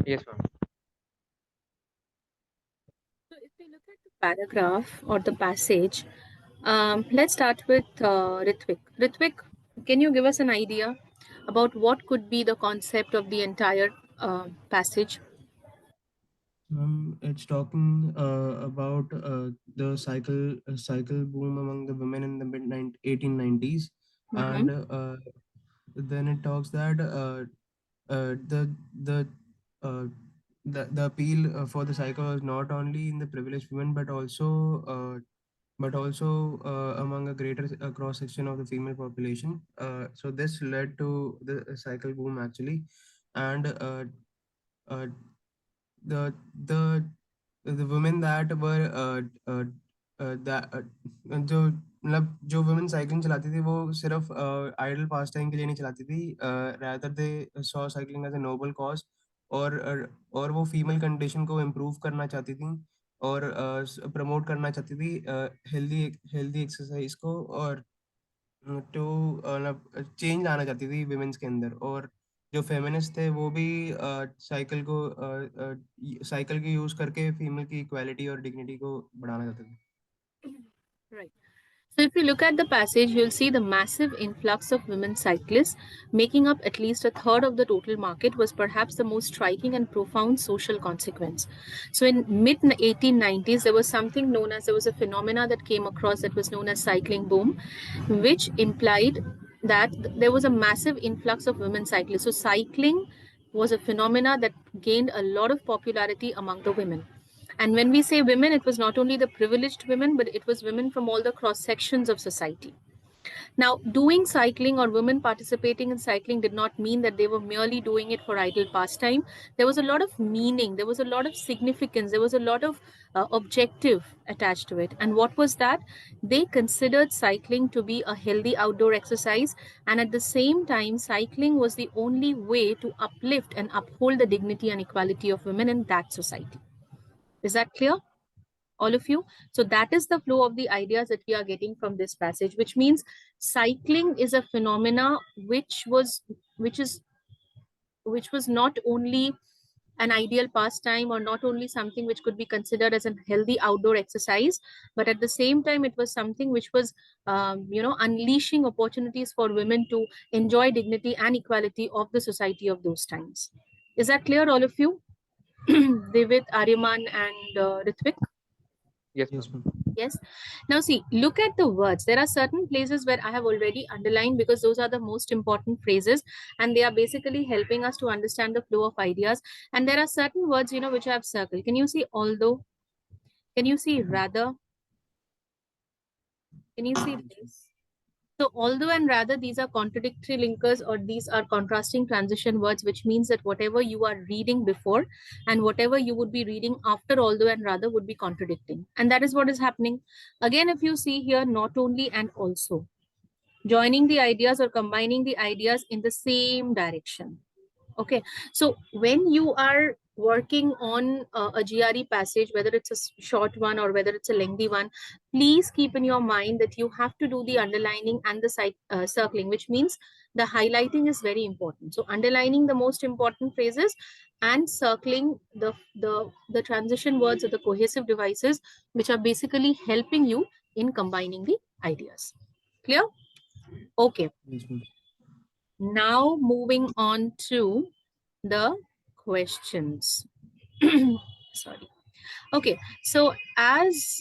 Yes, ma'am. So if we look at the paragraph or the passage, let's start with Ritvik. Ritvik, can you give us an idea about what could be the concept of the entire passage? It's talking about the cycle boom among the women in the mid 1890s, Mm-hmm. and then it talks that the uh, the appeal for the cycle was not only in the privileged women but also among a greater cross section of the female population. So this led to the cycle boom actually, and uh, the the the women that were that जो मतलब जो women cycling चलाती थी वो सिर्फ idle pastime के लिए नहीं चलाती थी, rather they saw cycling as a noble cause, और वो फीमेल कंडीशन को इम्प्रूव करना चाहती थी और प्रमोट करना चाहती थी हेल्दी हेल्दी एक्सरसाइज को, और टू मतलब चेंज लाना चाहती थी विमेंस के अंदर। और जो फेमिनिस्ट थे वो भी साइकिल की यूज करके फीमेल की इक्वालिटी और डिग्निटी को बढ़ाना चाहते थे। Right. So, if you look at the passage, you'll see the massive influx of women cyclists, making up at least a third of the total market, was perhaps the most striking and profound social consequence. So, in mid 1890s, there was something known as there was a phenomena that came across that was known as cycling boom, which implied that there was a massive influx of women cyclists. So, cycling was a phenomena that gained a lot of popularity among the women. And when we say women, it was not only the privileged women, but it was women from all the cross sections of society. Now, doing cycling or women participating in cycling did not mean that they were merely doing it for idle pastime. There was a lot of meaning, there was a lot of significance, there was a lot of objective attached to it. And what was that? They considered cycling to be a healthy outdoor exercise, and at the same time, cycling was the only way to uplift and uphold the dignity and equality of women in that society. Is that clear? All of you? So that is the flow of the ideas that we are getting from this passage, which means cycling is a phenomena which was not only an ideal pastime or not only something which could be considered as a healthy outdoor exercise, but at the same time it was something which was unleashing opportunities for women to enjoy dignity and equality of the society of those times. Is that clear, all of you? David, Aryaman, and Ritvik? Yes, Yes, ma'am. ma'am. Yes. Now, see, look at the words. There are certain places where I have already underlined because those are the most important phrases and they are basically helping us to understand the flow of ideas. And there are certain words, which I have circled. Can you see although? Can you see rather? Can you see Yes, ma'am. this? So, although and rather, these are contradictory linkers or these are contrasting transition words, which means that whatever you are reading before and whatever you would be reading after although and rather would be contradicting. And that is what is happening. Again, if you see here, not only and also, joining the ideas or combining the ideas in the same direction. Okay, so when you are working on a GRE passage, whether it's a short one or whether it's a lengthy one, please keep in your mind that you have to do the underlining and the circling, which means the highlighting is very important. So underlining the most important phrases and circling the transition words or the cohesive devices, which are basically helping you in combining the ideas. Clear? Okay. Yes, ma'am. Now moving on to the questions. Sorry. Okay, so as